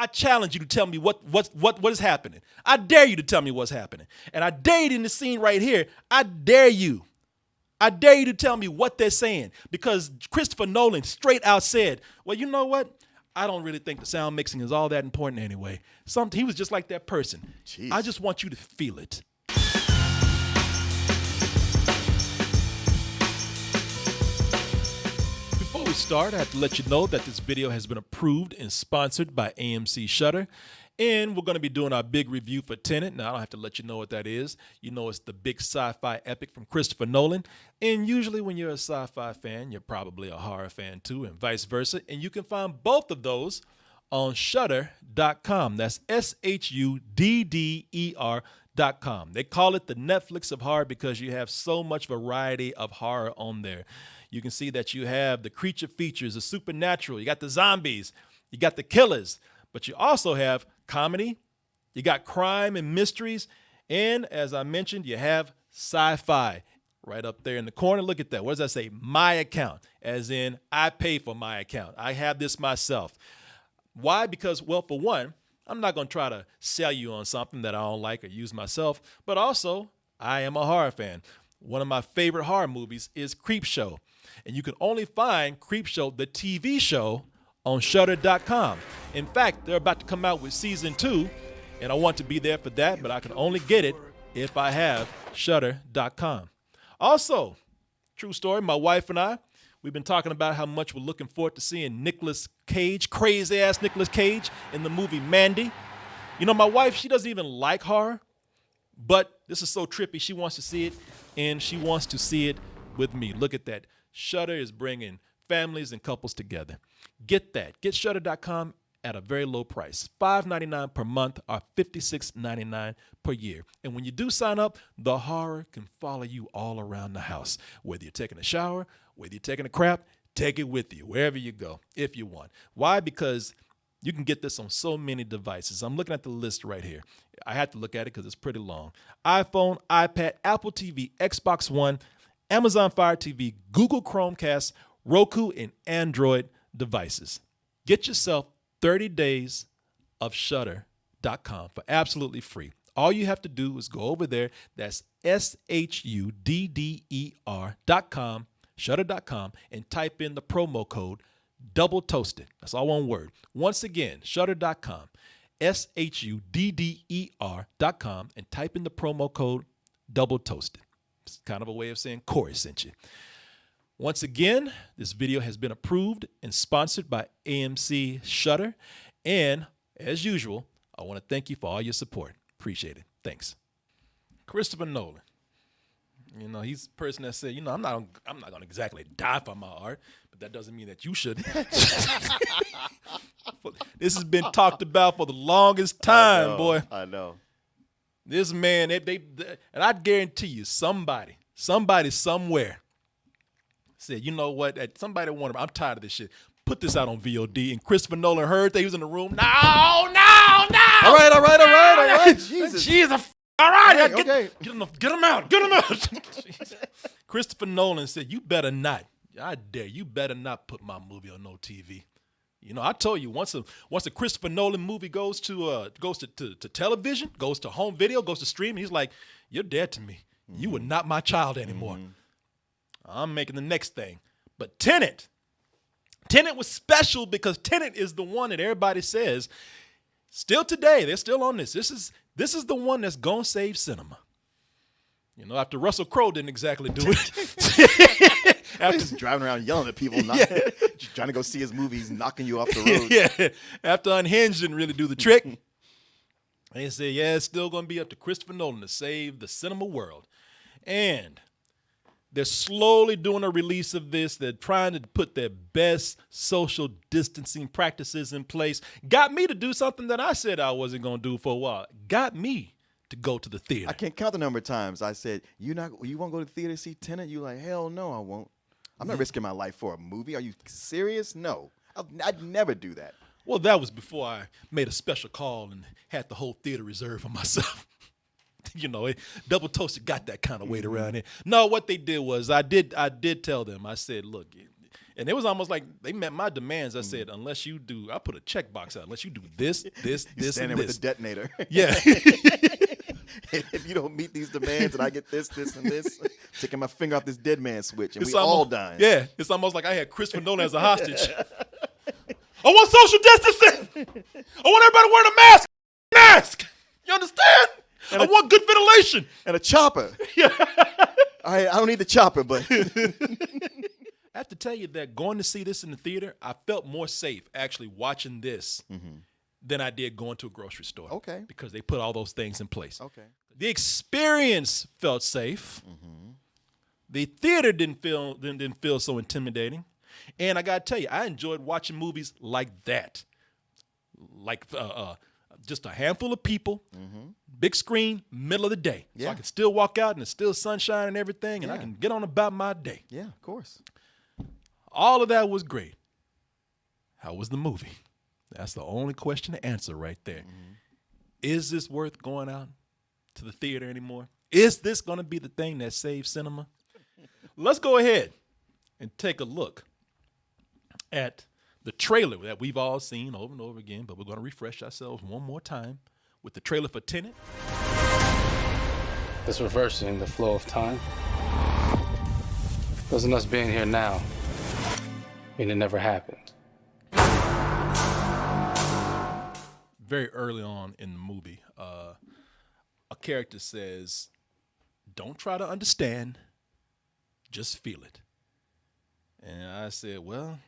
I challenge you to tell me what is happening. I dare you to tell me what's happening. And I dare you in the scene right here. I dare you. I dare you to tell me what they're saying, because Christopher Nolan straight out said, well, you know what? I don't really think the sound mixing is all that important anyway. He was just like that person. Jeez. I just want you to feel it. Before we start, I have to let you know that this video has been approved and sponsored by AMC Shudder. And we're going to be doing our big review for Tenet. Now, I don't have to let you know what that is. You know, it's the big sci-fi epic from Christopher Nolan. And usually when you're a sci-fi fan, you're probably a horror fan too, and vice versa. And you can find both of those on Shudder.com. That's SHUDDER.com. They call it the Netflix of horror because you have so much variety of horror on there. You can see that you have the creature features, the supernatural, you got the zombies, you got the killers, but you also have comedy, you got crime and mysteries, and as I mentioned, you have sci-fi right up there in the corner. Look at that. What does that say? My account, as in I pay for my account. I have this myself. Why? Because, well, for one, I'm not going to try to sell you on something that I don't like or use myself, but also I am a horror fan. One of my favorite horror movies is Creepshow, and you can only find Creepshow, the TV show, on Shudder.com. In fact, they're about to come out with season 2, and I want to be there for that, but I can only get it if I have Shudder.com. Also, true story, my wife and I, we've been talking about how much we're looking forward to seeing Nicolas Cage, crazy-ass Nicolas Cage, in the movie Mandy. You know, my wife, she doesn't even like horror, but this is so trippy. She wants to see it, and she wants to see it with me. Look at that. Shudder is bringing families and couples together. Get that. Get Shudder.com at a very low price, $5.99 per month or $56.99 per year. And when you do sign up, the horror can follow you all around the house. Whether you're taking a shower, whether you're taking a crap, take it with you wherever you go if you want. Why? Because you can get this on so many devices. I'm looking at the list right here. I had to look at it because it's pretty long. iPhone, iPad, Apple TV, Xbox One, Amazon Fire TV, Google Chromecast, Roku, and Android devices. Get yourself 30 days of Shudder.com for absolutely free. All you have to do is go over there. That's SHUDDER.com, Shudder.com, and type in the promo code Double Toasted. That's all one word. Once again, Shudder.com, SHUDDER.com, and type in the promo code Double Toasted. It's kind of a way of saying Corey sent you. Once again, this video has been approved and sponsored by AMC Shudder. And as usual, I want to thank you for all your support. Appreciate it. Thanks. Christopher Nolan. You know, he's the person that said, you know, I'm not going to exactly die for my art, but that doesn't mean that you should. This has been talked about for the longest time, boy. I know. This man, and I guarantee you, somebody somewhere said, you know what? Somebody wanted, I'm tired of this shit. Put this out on VOD. And Christopher Nolan heard that he was in the room. No. All right. Jesus. All right. Okay. Get him out. Christopher Nolan said, you better not. I dare you better not put my movie on no TV. You know, I told you once a Christopher Nolan movie goes to television, goes to home video, goes to streaming, he's like, you're dead to me. Mm-hmm. You are not my child anymore. Mm-hmm. I'm making the next thing. But Tenet was special because Tenet is the one that everybody says, still today, they're still on this. This is the one that's gonna save cinema. You know, after Russell Crowe didn't exactly do it. After just driving around yelling at people, trying to go see his movies, knocking you off the road. Yeah. After Unhinged didn't really do the trick. They said, yeah, it's still gonna be up to Christopher Nolan to save the cinema world. And they're slowly doing a release of this. They're trying to put their best social distancing practices in place. Got me to do something that I said I wasn't going to do for a while. Got me to go to the theater. I can't count the number of times I said, you won't go to the theater to see Tenet? You like, hell no, I won't. I'm not risking my life for a movie. Are you serious? No. I'd never do that. Well, that was before I made a special call and had the whole theater reserved for myself. You know, Double Toasted got that kind of weight around here. No, what they did was I did tell them. I said, look, And it was almost like they met my demands. I said, unless you do, I put a checkbox out. Unless you do this, this, this, Standing and with this. the detonator. Yeah. If you don't meet these demands and I get this, this, and this, taking my finger off this dead man switch, and It's we all almost- dying. Yeah. It's almost like I had Christopher Nolan as a hostage. I want social distancing. I want everybody wearing a mask. Mask. You understand? I want good ventilation. And a chopper. I don't need the chopper, but I have to tell you that going to see this in the theater, I felt more safe actually watching this than I did going to a grocery store. Okay. Because they put all those things in place. okay. The experience felt safe. The theater didn't feel so intimidating. And I got to tell you, I enjoyed watching movies like that. Like just a handful of people, big screen, middle of the day. So Yeah. I can still walk out and it's still sunshine and everything, and I Yeah. can get on about my day. Yeah, of course. All of that was great. How was the movie? That's the only question to answer right there. Is this worth going out to the theater anymore? Is this going to be the thing that saves cinema? Let's go ahead and take a look at the trailer that we've all seen over and over again, but we're going to refresh ourselves one more time with the trailer for Tenet. It's reversing the flow of time. Doesn't us being here now mean it never happened? Very early on in the movie, a character says, "Don't try to understand, just feel it." And I said, well,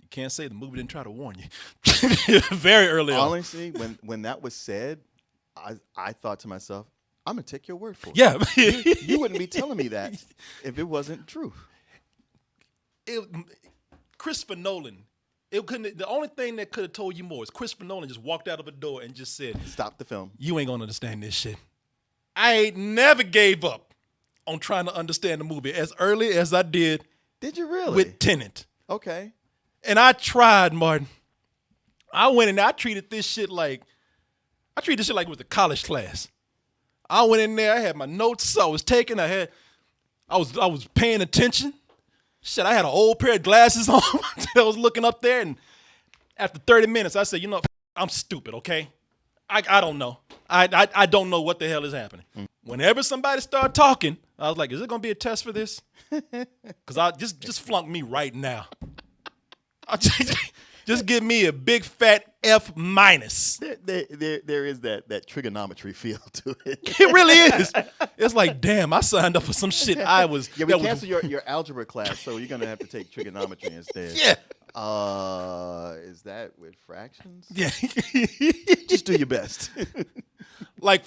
you can't say the movie didn't try to warn you. Very early on. Honestly, when that was said, I thought to myself, I'm going to take your word for it. Yeah. You wouldn't be telling me that if it wasn't true. Christopher Nolan, the only thing that could have told you more is Christopher Nolan just walked out of a door and just said, Stop the film. you ain't going to understand this shit. I ain't never gave up on trying to understand the movie as early as I did Did you really? with Tenet. Okay. And I tried, Martin. I went in there, I treated this shit like it was a college class. I went in there, I had my notes I was taking, I was paying attention. Shit, I had an old pair of glasses on. I was looking up there, and after 30 minutes, I said, you know, I'm stupid, okay? I don't know. I don't know what the hell is happening. Whenever somebody started talking, I was like, is it gonna be a test for this? Because I just flunk me right now. Just give me a big fat F minus. There is that trigonometry feel to it. It really is. It's like, damn, I signed up for some shit I was. Yeah, we that was- canceled your algebra class, so you're gonna have to take trigonometry instead. Yeah. Is that with fractions? Yeah. Just do your best. like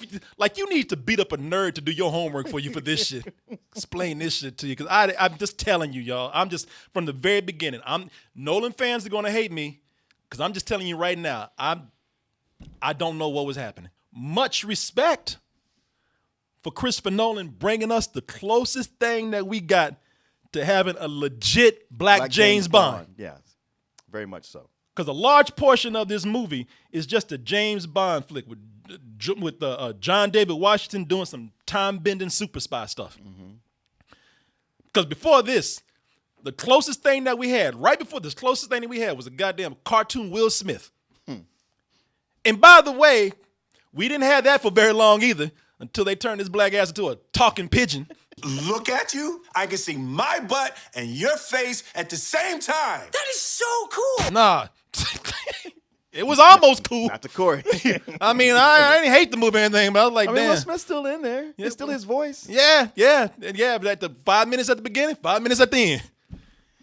you need to beat up a nerd to do your homework for you for this shit. Explain this shit to you, because I'm just telling you, y'all. I'm just from the very beginning. Nolan fans are gonna hate me, because I'm just telling you right now. I don't know what was happening. Much respect for Christopher Nolan bringing us the closest thing that we got to having a legit black James Bond. Yes, very much so. Because a large portion of this movie is just a James Bond flick with John David Washington doing some time-bending super spy stuff. Because before this, the closest thing that we had, right before this, closest thing that we had was a goddamn cartoon Will Smith. And by the way, we didn't have that for very long either, until they turned this black ass into a talking pigeon. Look at you. I can see my butt and your face at the same time. That is so cool. Nah. It was almost cool. Not to Corey. I mean, I didn't hate the movie or anything, but I was like, I mean, damn. Will Smith's still in there. It's still his voice. Yeah, but at the 5 minutes at the beginning, 5 minutes at the end.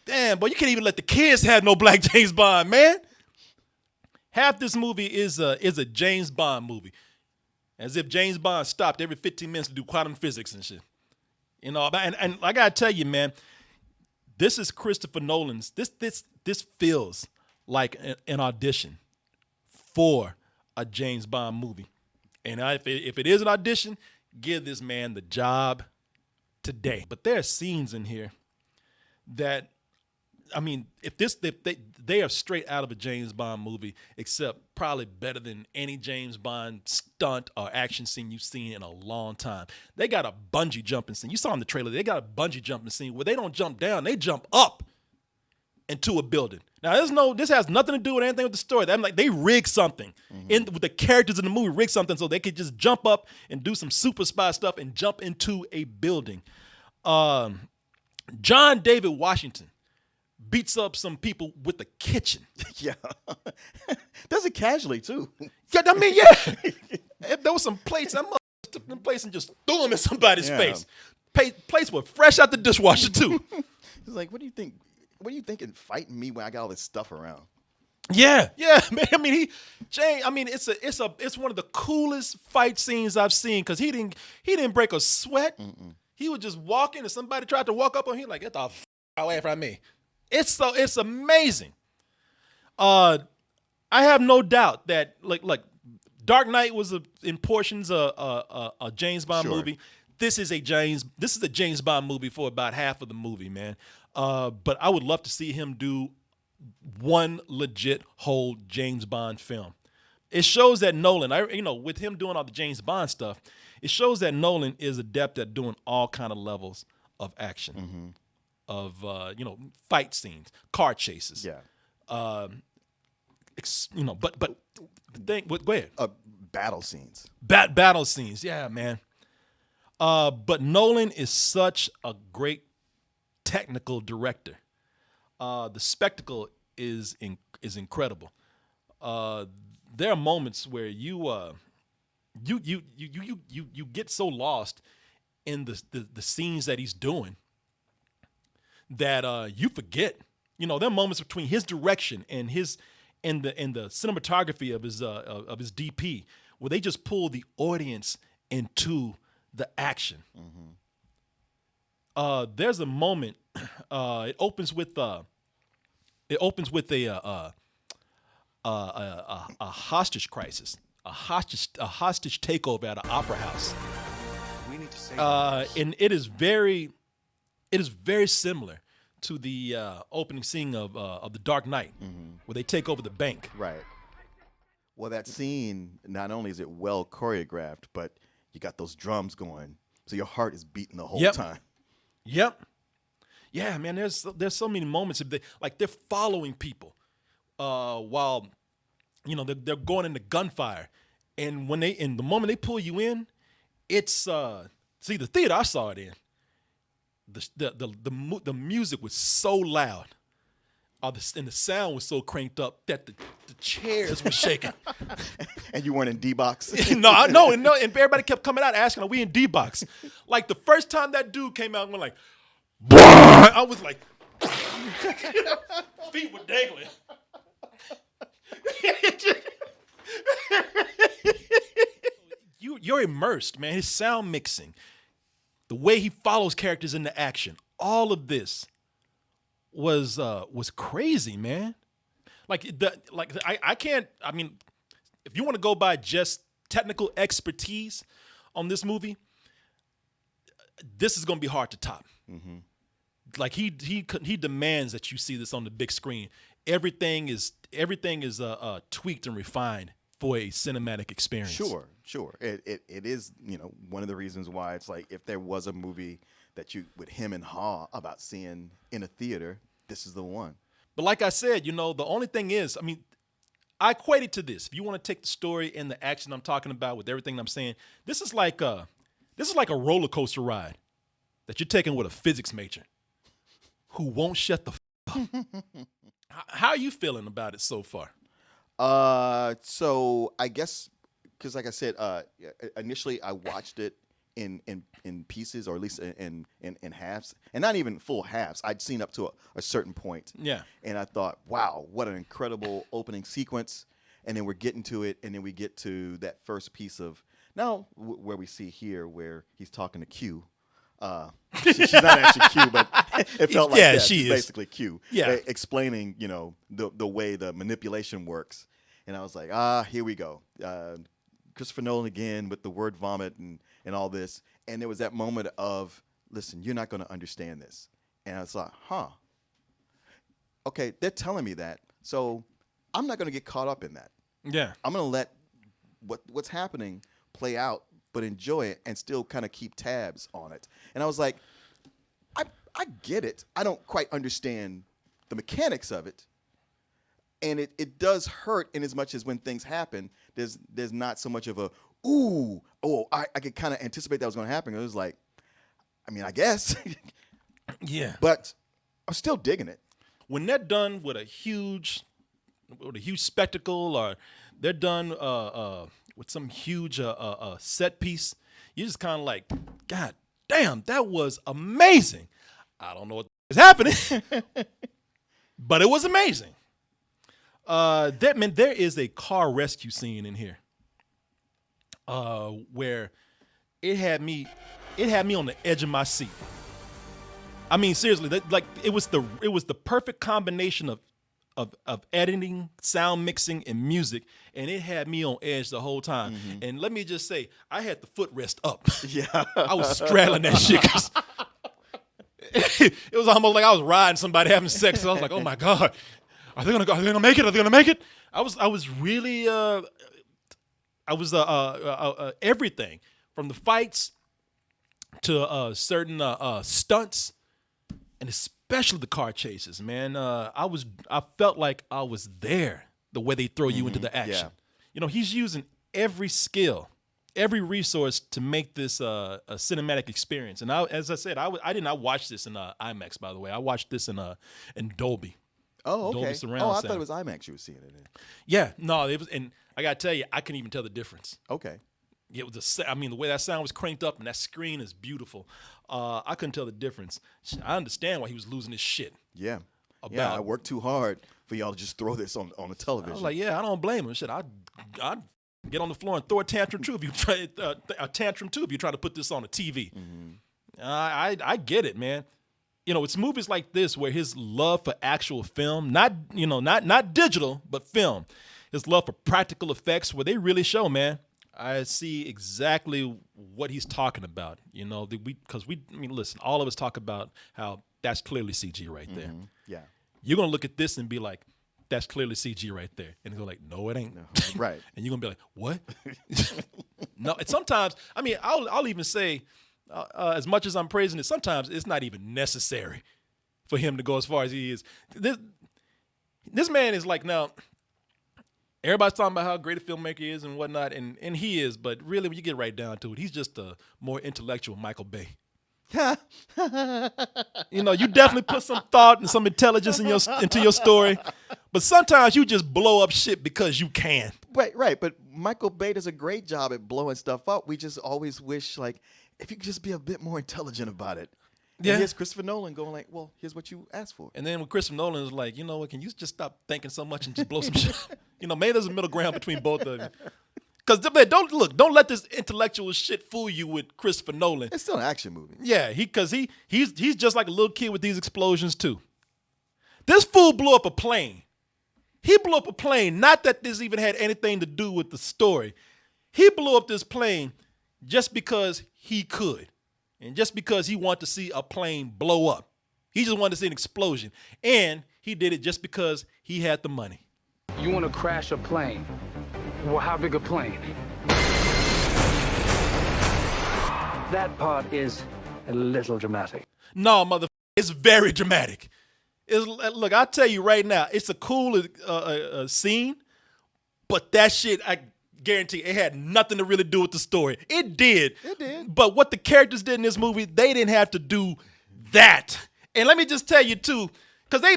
Damn, boy, you can't even let the kids have no black James Bond, man. Half this movie is a James Bond movie. As if James Bond stopped every 15 minutes to do quantum physics and shit. You know, and I gotta tell you, man, this is Christopher Nolan's. This feels like an audition for a James Bond movie. And if it is an audition, give this man the job today. But there are scenes in here that, I mean, if they are straight out of a James Bond movie, except probably better than any James Bond stunt or action scene you've seen in a long time. They got a bungee jumping scene. You saw in the trailer, they got a bungee jumping scene where they don't jump down, they jump up. into a building. Now, this has nothing to do with anything with the story. I'm like, they rigged something with the characters in the movie, rigged something so they could just jump up and do some super spy stuff and jump into a building. John David Washington beats up some people with the kitchen. Yeah. Does it casually, too. Yeah, I mean, yeah. There was some plates. I took them plates and just threw them in somebody's face. Plates were fresh out the dishwasher, too. He's like, what do you think? What are you thinking fighting me when I got all this stuff around? Yeah, man. I mean, it's one of the coolest fight scenes I've seen because he didn't break a sweat. He was just walking and somebody tried to walk up on him like, get the f away from me. It's amazing. I have no doubt that like Dark Knight was in portions a James Bond movie. This is a James Bond movie for about half of the movie, man. But I would love to see him do one legit whole James Bond film. It shows that Nolan, with him doing all the James Bond stuff, it shows that Nolan is adept at doing all kind of levels of action, of fight scenes, car chases. Yeah. But the thing, go ahead. Battle scenes. Battle scenes, yeah, man. But Nolan is such a great technical director. The spectacle is incredible. There are moments where you get so lost in the scenes that he's doing that you forget. There are moments between his direction and the cinematography of his DP where they just pull the audience into the action. There's a moment. It opens with a hostage crisis, a hostage takeover at an opera house. We need to say and it is very similar to the opening scene of The Dark Knight, where they take over the bank. Right. Well, that scene, not only is it well choreographed, but you got those drums going, so your heart is beating the whole time. Yep. Yeah, man. There's so many moments of they're following people while they're going into gunfire, and the moment they pull you in, it's the theater I saw it in. The music was so loud, and the sound was so cranked up that the chairs were shaking. And you weren't in D-Box? No, and everybody kept coming out asking, "Are we in D-Box?" Like the first time that dude came out, and went like, I was like, feet were dangling. You're immersed, man. His sound mixing, the way he follows characters into action, all of this was crazy, man. I can't. I mean, if you want to go by just technical expertise on this movie, this is going to be hard to top. Like he demands that you see this on the big screen. Everything is tweaked and refined for a cinematic experience. Sure. It is, one of the reasons why it's like if there was a movie that you would hem and haw about seeing in a theater, this is the one. But like I said, the only thing is, I mean, I equate it to this. If you want to take the story and the action I'm talking about with everything I'm saying, this is like a roller coaster ride that you're taking with a physics major who won't shut the f up. How are you feeling about it so far? So I guess because like I said, initially I watched it in pieces, or at least in halves, and not even full halves. I'd seen up to a certain point. Yeah. And I thought, wow, what an incredible opening sequence. And then we're getting to it, and then we get to that first piece of now where we see here where he's talking to Q. She's not actually Q, but it felt like she's basically Q. Yeah. Explaining, the way the manipulation works. And I was like, here we go. Christopher Nolan again with the word vomit and all this. And there was that moment of, listen, you're not going to understand this. And I was like, okay, they're telling me that. So I'm not going to get caught up in that. Yeah. I'm going to let what's happening play out, but enjoy it and still kind of keep tabs on it. And I was like, I get it. I don't quite understand the mechanics of it. And it does hurt in as much as when things happen, there's not so much of a, I could kind of anticipate that was going to happen. It was like, I mean, I guess. Yeah. But I'm still digging it. When they're done with a huge spectacle, or they're done with some huge set piece, you just kind of like, God damn, that was amazing. I don't know what is happening, but it was amazing. There is a car rescue scene in here where it had me on the edge of my seat. I mean, seriously, it was the perfect combination of editing, sound mixing, and music, and it had me on edge the whole time. Mm-hmm. And let me just say, I had the footrest up. Yeah, I was straddling that shit. 'Cause it was almost like I was riding somebody having sex. And I was like, oh my God, are they gonna make it? Are they gonna make it? I was really everything from the fights to certain stunts. And especially the car chases, man. I felt like I was there. The way they throw you into the action. Yeah. You know, he's using every skill, every resource to make this a cinematic experience. And as I said, I did not watch this in IMAX. By the way, I watched this in Dolby. Oh, okay. Dolby surround I sound. thought it was IMAX you were seeing it in. Yeah, no, it was, and I gotta tell you, I couldn't even tell the difference. Okay. It was the way that sound was cranked up and that screen is beautiful. I couldn't tell the difference. I understand why he was losing his shit. Yeah. Yeah, I worked too hard for y'all to just throw this on the television. I was like, yeah, I don't blame him. Shit, I'd get on the floor and throw a tantrum too if you try to put this on a TV. Mm-hmm. I get it, man. You know, it's movies like this where his love for actual film, not digital, but film, his love for practical effects, where they really show, man. I see exactly what he's talking about, listen, all of us talk about how that's clearly CG right there. Mm-hmm. Yeah. You're going to look at this and be like, that's clearly CG right there. And they're like, no, it ain't. No. Right. And you're going to be like, what? No, and sometimes, I mean, I'll even say, as much as I'm praising it, sometimes it's not even necessary for him to go as far as he is. This man is like, now, everybody's talking about how great a filmmaker he is and whatnot, and he is, but really when you get right down to it, he's just a more intellectual Michael Bay. You definitely put some thought and some intelligence into your story, but sometimes you just blow up shit because you can. Right. But Michael Bay does a great job at blowing stuff up. We just always wish, like, if you could just be a bit more intelligent about it. And here's Christopher Nolan going like, well, here's what you asked for. And then when Christopher Nolan is like, you know what, can you just stop thinking so much and just blow some shit? Maybe there's a middle ground between both of them. Because don't let this intellectual shit fool you with Christopher Nolan. It's still an action movie. Yeah, he's just like a little kid with these explosions too. This fool blew up a plane. He blew up a plane, not that this even had anything to do with the story. He blew up this plane just because he could. And just because he wanted to see a plane blow up. He just wanted to see an explosion. And he did it just because he had the money. You want to crash a plane? Well, how big a plane? That part is a little dramatic. No, motherfucker, it's very dramatic. Look, I'll tell you right now, it's a cool scene, but that shit, I guarantee it had nothing to really do with the story. It did. But what the characters did in this movie, they didn't have to do that. And let me just tell you too, because they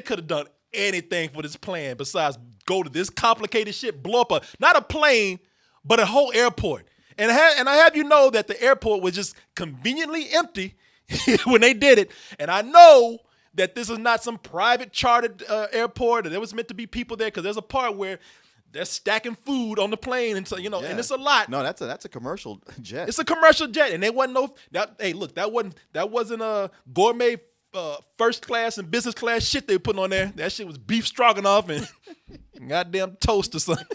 could have done anything for this plan besides go to this complicated shit, blow up not a plane, but a whole airport. And I have you know that the airport was just conveniently empty when they did it. And I know that this is not some private chartered airport, and there was meant to be people there, because there's a part where they're stacking food on the plane, and so and it's a lot. No, that's a commercial jet. It's a commercial jet, and there wasn't that wasn't a gourmet first class and business class shit they were putting on there. That shit was beef stroganoff and goddamn toast or something.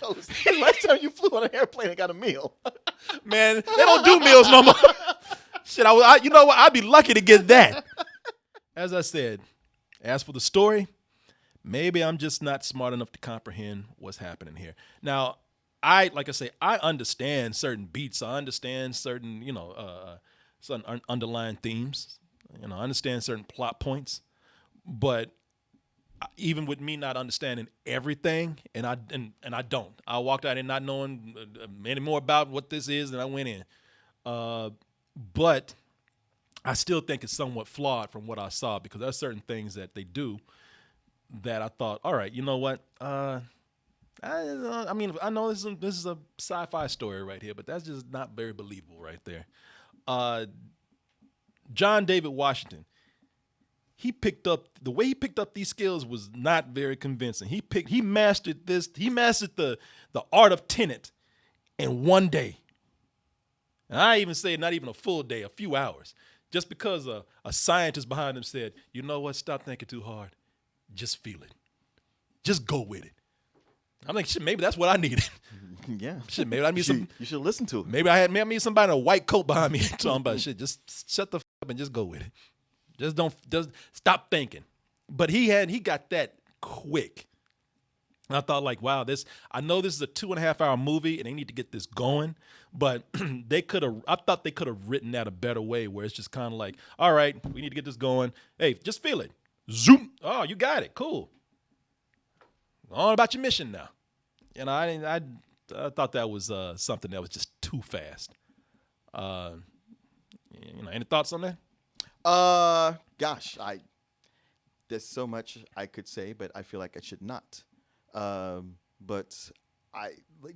Toast. Last time you flew on an airplane and got a meal. Man, they don't do meals no more. Shit, you know what? I'd be lucky to get that. As I said, as for the story, maybe I'm just not smart enough to comprehend what's happening here. Now, I understand certain beats. I understand certain, certain underlying themes. I understand certain plot points, but even with me not understanding everything, and I don't. I walked out and not knowing any more about what this is than I went in. But I still think it's somewhat flawed from what I saw, because there's certain things that they do that I thought, all right, you know what? I mean, I know this is a sci-fi story right here, but that's just not very believable right there. John David Washington, the way he picked up these skills was not very convincing. He mastered the art of Tenet in one day. And I even say not even a full day, a few hours. Just because a scientist behind him said, you know what, stop thinking too hard. Just feel it. Just go with it. I'm like, shit, maybe that's what I needed. Yeah. Shit, maybe I need some. You should listen to it. Maybe I need somebody in a white coat behind me talking about shit. Just shut the f up and just go with it. Just stop thinking. But he got that quick. And I thought, like, wow, I know this is a 2.5 hour movie and they need to get this going, but I thought they could have written that a better way, where it's just kind of like, all right, we need to get this going. Hey, just feel it. Zoom. Oh, you got it. Cool. On about your mission now. I thought that was something that was just too fast. Any thoughts on that? Gosh, there's so much I could say, but I feel like I should not. But I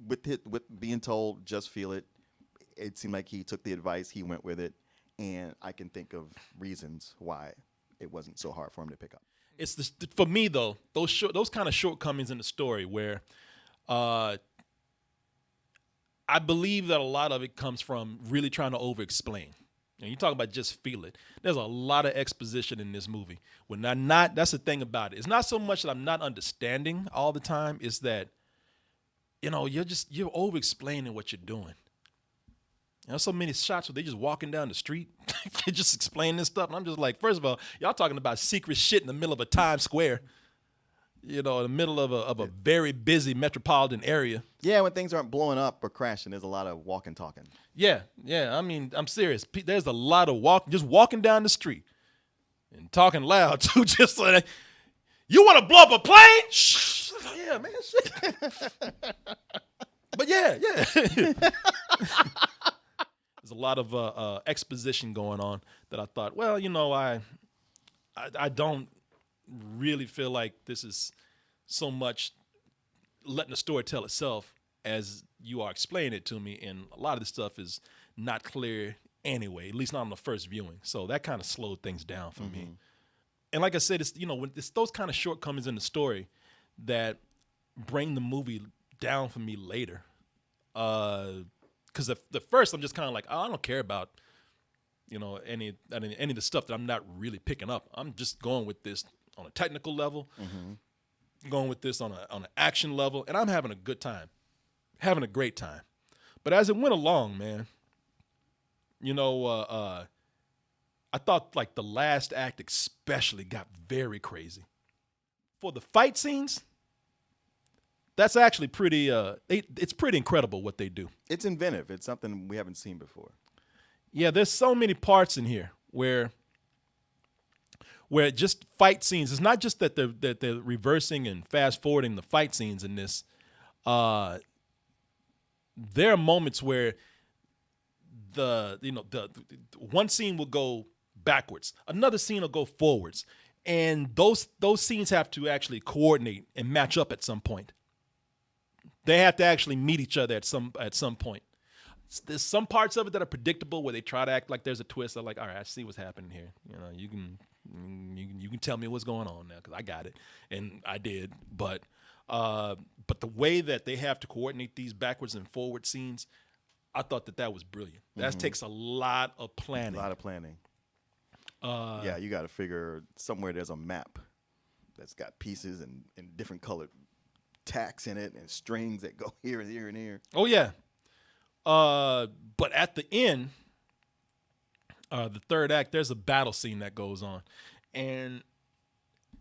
with being told just feel it. It seemed like he took the advice, he went with it, and I can think of reasons why it wasn't so hard for him to pick up. It's for me though, those kind of shortcomings in the story where I believe that a lot of it comes from really trying to over-explain. You talk about just feel it. There's a lot of exposition in this movie. That's the thing about it. It's not so much that I'm not understanding all the time. It's that, you're over-explaining what you're doing. So many shots where they just walking down the street, they just explaining this stuff. And I'm just like, first of all, y'all talking about secret shit in the middle of a Times Square, in the middle of a very busy metropolitan area. Yeah, when things aren't blowing up or crashing, there's a lot of walking, talking. Yeah. I mean, I'm serious. There's a lot of walking down the street and talking loud too. Just like, you want to blow up a plane? Shh. Yeah, man. Shit. But yeah. There's a lot of exposition going on that I thought, well, I don't really feel like this is so much letting the story tell itself as you are explaining it to me, and a lot of this stuff is not clear anyway, at least not on the first viewing. So that kind of slowed things down for me. And like I said, it's when it's those kind of shortcomings in the story that bring the movie down for me later. Because the first I'm just kind of like, oh, I don't care about any of the stuff that I'm not really picking up. I'm just going with this on a technical level, going with this on an action level, and I'm having a good time, having a great time. But as it went along, man, I thought like the last act especially got very crazy. For the fight scenes, that's actually pretty. It's pretty incredible what they do. It's inventive. It's something we haven't seen before. Yeah, there's so many parts in here where just fight scenes. It's not just that they're reversing and fast forwarding the fight scenes in this. There are moments where the one scene will go backwards, another scene will go forwards, and those scenes have to actually coordinate and match up at some point. They have to actually meet each other at some point. There's some parts of it that are predictable where they try to act like there's a twist. I'm like, all right, I see what's happening here. You can tell me what's going on now because I got it, and I did. But the way that they have to coordinate these backwards and forward scenes, I thought that was brilliant. That takes a lot of planning. A lot of planning. Yeah, you got to figure somewhere there's a map that's got pieces and different colored tacks in it and strings that go here and here and here. Oh yeah. But at the end, the third act, there's a battle scene that goes on, and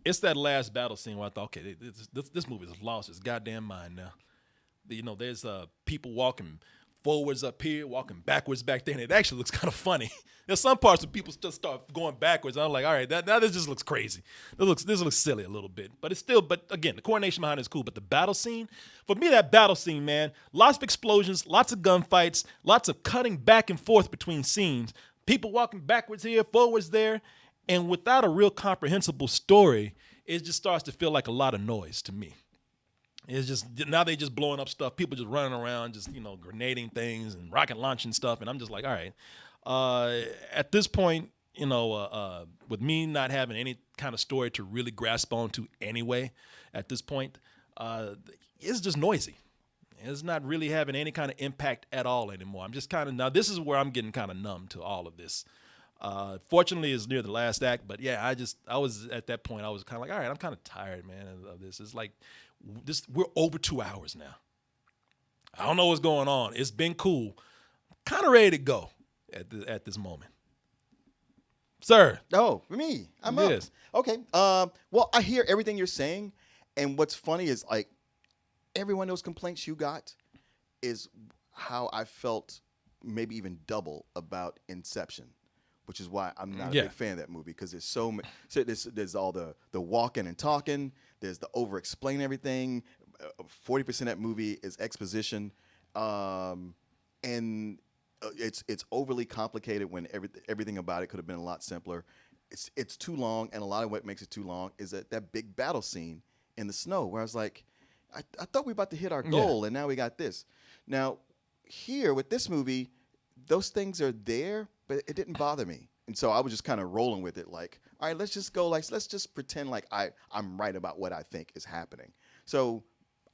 it's that last battle scene where I thought, okay, this movie has lost its goddamn mind now. There's people walking forwards up here, walking backwards back there, and it actually looks kind of funny. There's some parts where people just start going backwards. And I'm like, all right, now this just looks crazy. This looks silly a little bit, but again, the coordination behind it is cool. But the battle scene, for me, that battle scene, man, lots of explosions, lots of gunfights, lots of cutting back and forth between scenes, people walking backwards here, forwards there, and without a real comprehensible story, it just starts to feel like a lot of noise to me. It's just now they just blowing up stuff. People just running around, just grenading things and rocket launching stuff. And I'm just like, all right. At this point, with me not having any kind of story to really grasp onto anyway, at this point, it's just noisy. It's not really having any kind of impact at all anymore. I'm just now this is where I'm getting kind of numb to all of this. Fortunately, it's near the last act, but yeah, I was at that point. I was kind of like, all right, I'm kind of tired, man, of this. It's like we're over 2 hours now. I don't know what's going on. It's been cool. Kind of ready to go at this moment, sir. Oh, me, I'm yes. up. Okay. Well, I hear everything you're saying, and what's funny is like every one of those complaints you got is how I felt, maybe even double about Inception. Which is why I'm not a big fan of that movie, because there's so much. So there's all the walking and talking. There's the over-explain everything. 40% of that movie is exposition, and it's overly complicated when everything about it could have been a lot simpler. It's too long, and a lot of what makes it too long is that big battle scene in the snow, where I was like, I thought we were about to hit our goal, and now we got this. Now here with this movie, those things are there, but it didn't bother me. And so I was just kind of rolling with it, like, all right, let's just pretend like I'm right about what I think is happening. So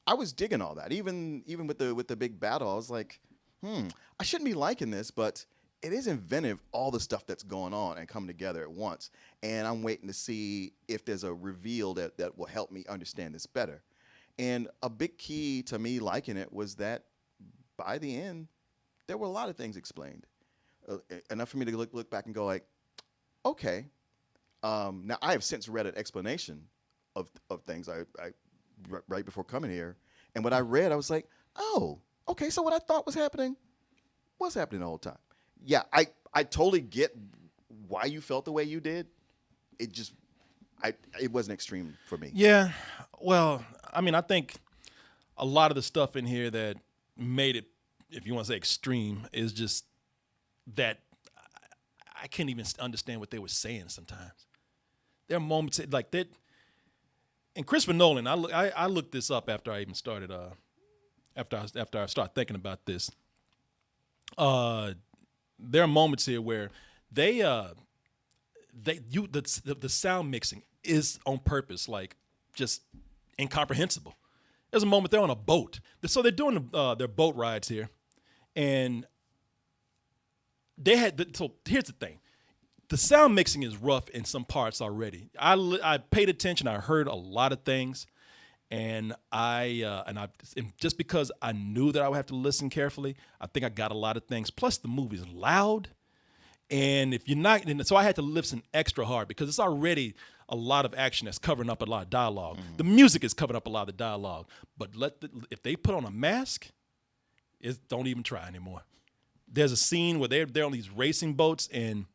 I was digging all that. Even with the big battle, I was like, I shouldn't be liking this, but it is inventive, all the stuff that's going on and coming together at once. And I'm waiting to see if there's a reveal that will help me understand this better. And a big key to me liking it was that by the end, there were a lot of things explained. Enough for me to look back and go like, okay. Now I have since read an explanation of things I right before coming here, and what I read, I was like, oh, okay. So what I thought was happening the whole time. Yeah, I totally get why you felt the way you did. It wasn't extreme for me. Yeah, well, I mean, I think a lot of the stuff in here that made it, if you want to say extreme, is just that I can't even understand what they were saying sometimes. There are moments like that. And Christopher Nolan, I looked this up after I even started. After I started thinking about this, there are moments here where the sound mixing is on purpose, like just incomprehensible. There's a moment they're on a boat, so they're doing their boat rides here, and so here's the thing. The sound mixing is rough in some parts already. I paid attention. I heard a lot of things, and just because I knew that I would have to listen carefully, I think I got a lot of things. Plus, the movie's loud, and if you're not, so I had to listen extra hard because it's already a lot of action that's covering up a lot of dialogue. Mm-hmm. The music is covering up a lot of the dialogue, but if they put on a mask, don't even try anymore. There's a scene where they're on these racing boats and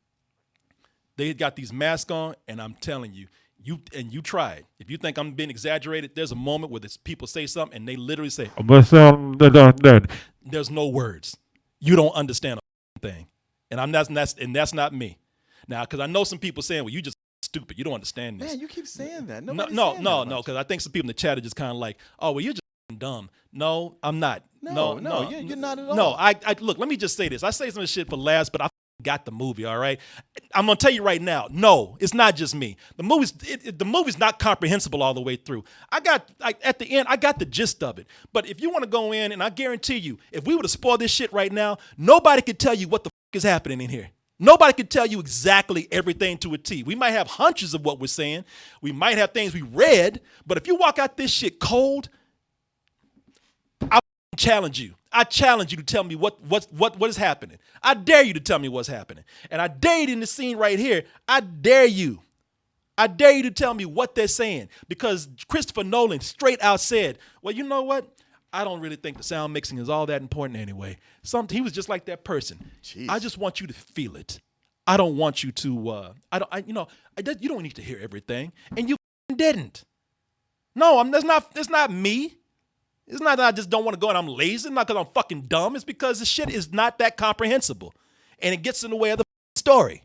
they got these masks on, and I'm telling you, you try it. If you think I'm being exaggerated, there's a moment where people say something and they literally say, there's no words. You don't understand a thing. And that's not me. Now, because I know some people saying, well, you just stupid. You don't understand this. Man, you keep saying that. No, because I think some people in the chat are just kind of like, oh, well, you're just dumb. No, I'm not. No, you're not at all. No, I look, let me just say this. I say some of this shit for last, but I got the movie, all right? I'm going to tell you right now, no, it's not just me. The movie's not comprehensible all the way through. At the end, I got the gist of it. But if you want to go in, and I guarantee you, if we were to spoil this shit right now, nobody could tell you what the is happening in here. Nobody could tell you exactly everything to a T. We might have hunches of what we're saying. We might have things we read, but if you walk out this shit cold, I challenge you. I challenge you to tell me what is happening. I dare you to tell me what's happening. And I dare you in the scene right here. I dare you. I dare you to tell me what they're saying, because Christopher Nolan straight out said, well, you know what? I don't really think the sound mixing is all that important anyway. He was just like that person. Jeez. I just want you to feel it. I don't want you to. You don't need to hear everything, and you didn't. No, That's not me. It's not that I just don't want to go and I'm lazy. It's not because I'm fucking dumb. It's because the shit is not that comprehensible, and it gets in the way of the story.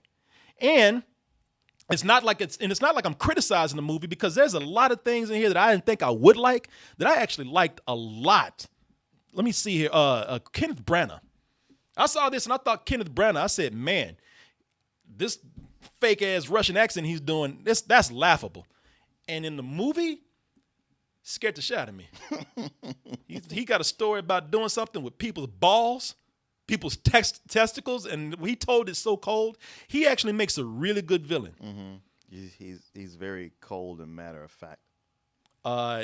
And it's not like I'm criticizing the movie, because there's a lot of things in here that I didn't think I would like that I actually liked a lot. Let me see here. Kenneth Branagh. I saw this and I thought Kenneth Branagh. I said, man, this fake ass Russian accent he's doing, that's laughable. And in the movie, scared the shit out of me. He got a story about doing something with people's balls, people's testicles, and he told it so cold. He actually makes a really good villain. Mm-hmm. He's very cold and matter of fact.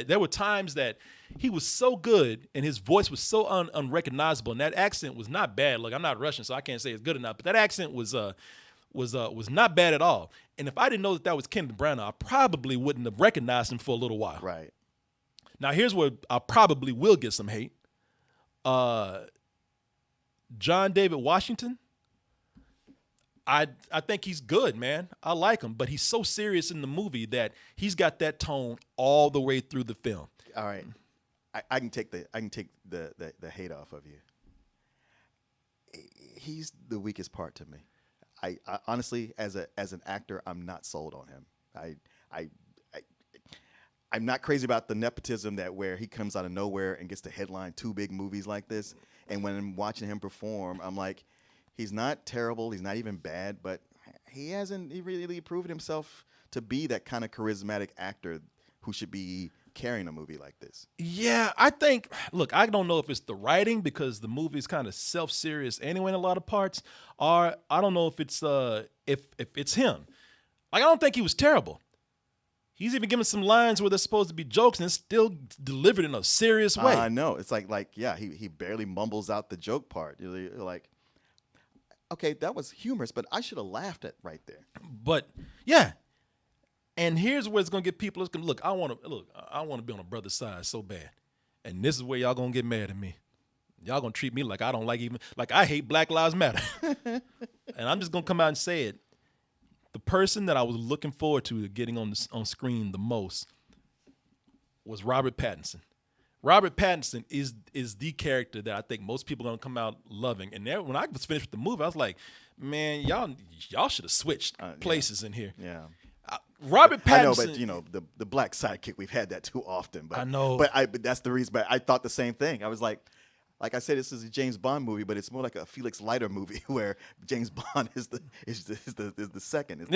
There were times that he was so good and his voice was so unrecognizable, and that accent was not bad. Look, I'm not Russian, so I can't say it's good enough, but that accent was not bad at all. And if I didn't know that was Kenneth Branagh, I probably wouldn't have recognized him for a little while. Right. Now, here's where I probably will get some hate. John David Washington, I think he's good, man. I like him, but he's so serious in the movie that he's got that tone all the way through the film. All right. I can take the hate off of you. He's the weakest part to me. I honestly, as an actor, I'm not sold on him. I'm not crazy about the nepotism where he comes out of nowhere and gets to headline 2 big movies like this. And when I'm watching him perform, I'm like, he's not terrible. He's not even bad, but he hasn't really proven himself to be that kind of charismatic actor who should be carrying a movie like this. Yeah, I don't know if it's the writing, because the movie's kind of self-serious anyway in a lot of parts, or I don't know if it's if it's him. Like, I don't think he was terrible. He's even given some lines where they're supposed to be jokes, and it's still delivered in a serious way. I know. It's he barely mumbles out the joke part. You're like, okay, that was humorous, but I should have laughed at right there. But yeah, and here's where it's gonna get people. Look, I want to be on a brother's side so bad, and this is where y'all gonna get mad at me. Y'all gonna treat me like I don't I hate Black Lives Matter, and I'm just gonna come out and say it. The person that I was looking forward to getting on screen the most was Robert Pattinson. Robert Pattinson is the character that I think most people are gonna come out loving. And when I was finished with the movie, I was like, man, y'all should have switched places in here. Yeah. Robert Pattinson. I know, but the black sidekick, we've had that too often. But I know. But that's the reason. But I thought the same thing. I was like I said, this is a James Bond movie, but it's more like a Felix Leiter movie where James Bond is the second, the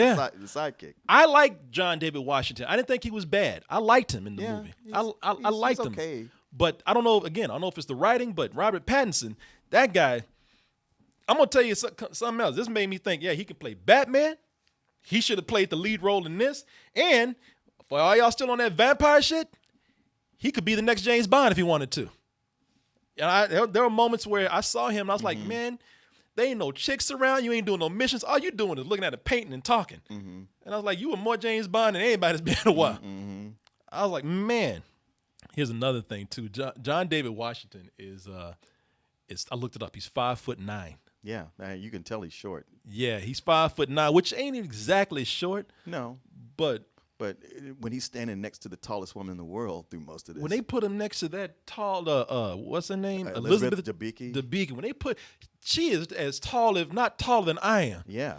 sidekick. I like John David Washington. I didn't think he was bad. I liked him in the movie. I liked him. Okay. But I don't know. Again, I don't know if it's the writing, but Robert Pattinson, that guy. I'm gonna tell you something else. This made me think. Yeah, he can play Batman. He should have played the lead role in this. And for all y'all still on that vampire shit, he could be the next James Bond if he wanted to. And there were moments where I saw him and I was like, man, there ain't no chicks around. You ain't doing no missions. All you doing is looking at a painting and talking. And I was like, you were more James Bond than anybody's been in a while. I was like, man. Here's another thing too. John David Washington is I looked it up. He's 5'9". Yeah, you can tell he's short. Yeah, he's 5'9", which ain't exactly short. No, but when he's standing next to the tallest woman in the world through most of this, when they put him next to that tall, what's her name, Elizabeth Debicki. She is as tall, if not taller than I am. Yeah.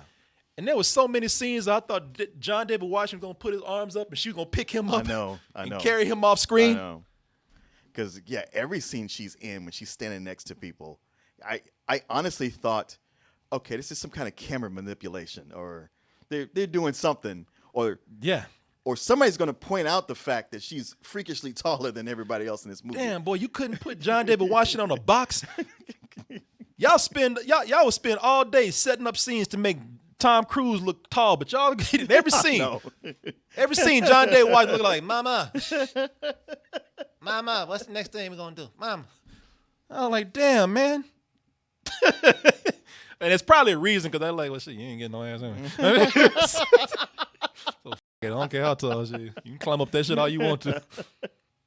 And there was so many scenes I thought John David Washington was gonna put his arms up and she was gonna pick him up. I know. And carry him off screen. I know. Because every scene she's in when she's standing next to people, I honestly thought, okay, this is some kind of camera manipulation, or they're doing something, or somebody's gonna point out the fact that she's freakishly taller than everybody else in this movie. Damn, boy, you couldn't put John David Washington on a box. Y'all would spend all day setting up scenes to make Tom Cruise look tall, but y'all every scene, John David Washington look like, Mama, what's the next thing we're gonna do, Mama? I was like, damn, man. And it's probably a reason, because they're like, well, shit, you ain't getting no ass anyway. So I don't care how tall she is. You can climb up that shit all you want to.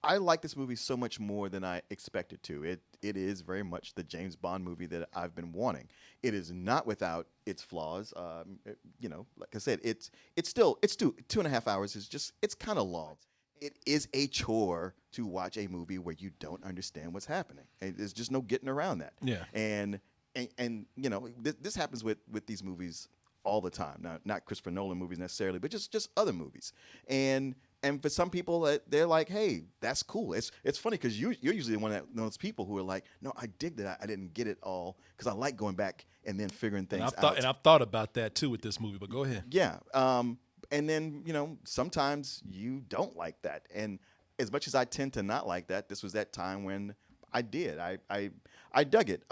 I like this movie so much more than I expected to. It is very much the James Bond movie that I've been wanting. It is not without its flaws. Like I said, it's still 2.5 hours. It's kind of long. It is a chore to watch a movie where you don't understand what's happening. And there's just no getting around that. Yeah. And this happens with these movies all the time. Now, not Christopher Nolan movies necessarily, but just other movies. And for some people, they're like, "Hey, that's cool." It's funny because you're usually one of those people who are like, "No, I dig that. I didn't get it all because I like going back and then figuring things out." And I've thought about that too with this movie. But go ahead. Yeah. And then sometimes you don't like that. And as much as I tend to not like that, this was that time when I did. I dug it.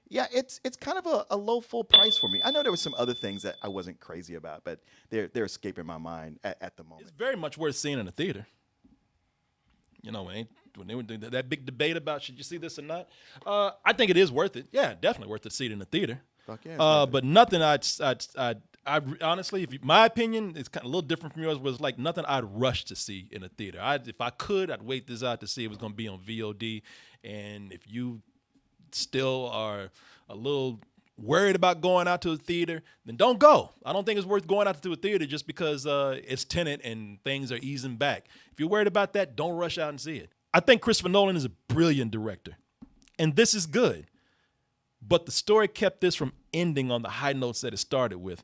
Yeah, it's kind of a low full price for me. I know there were some other things that I wasn't crazy about, but they're escaping my mind at the moment. It's very much worth seeing in a theater. When they were doing that big debate about should you see this or not, I think it is worth it. Yeah, definitely worth to see it in the theater. Fuck yeah, but nothing I honestly, my opinion is kind of a little different from yours. Was like nothing I'd rush to see in a theater. If I could, I'd wait this out to see if it was going to be on VOD. And if you still are a little worried about going out to a theater, then don't go. I don't think it's worth going out to a theater just because it's Tenet and things are easing back. If you're worried about that, don't rush out and see it. I think Christopher Nolan is a brilliant director, and this is good. But the story kept this from ending on the high notes that it started with.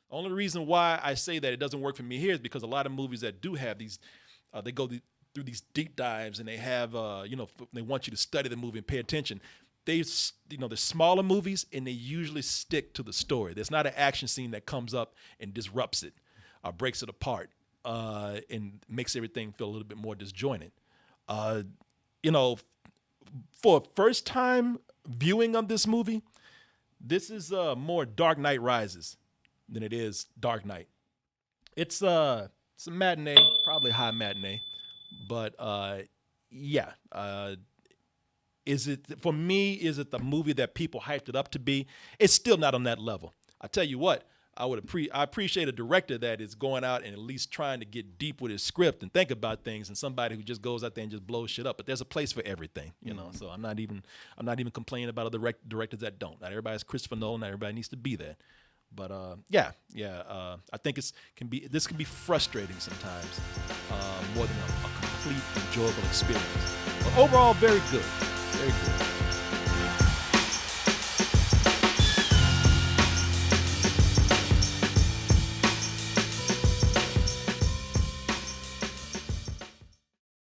The only reason why I say that it doesn't work for me here is because a lot of movies that do have these, they go through these deep dives and they have, they want you to study the movie and pay attention. They're smaller movies and they usually stick to the story. There's not an action scene that comes up and disrupts it or breaks it apart and makes everything feel a little bit more disjointed. For a first time viewing of this movie, this is more Dark Knight Rises than it is Dark Knight. It's a matinee, probably high matinee, but yeah. Is it for me? Is it the movie that people hyped it up to be? It's still not on that level. I tell you what, I appreciate a director that is going out and at least trying to get deep with his script and think about things, and somebody who just goes out there and just blows shit up. But there's a place for everything, So I'm not even complaining about other directors that don't. Not everybody's Christopher Nolan. Not everybody needs to be that. But I think this can be frustrating sometimes, more than a complete enjoyable experience. But overall, very good, very good.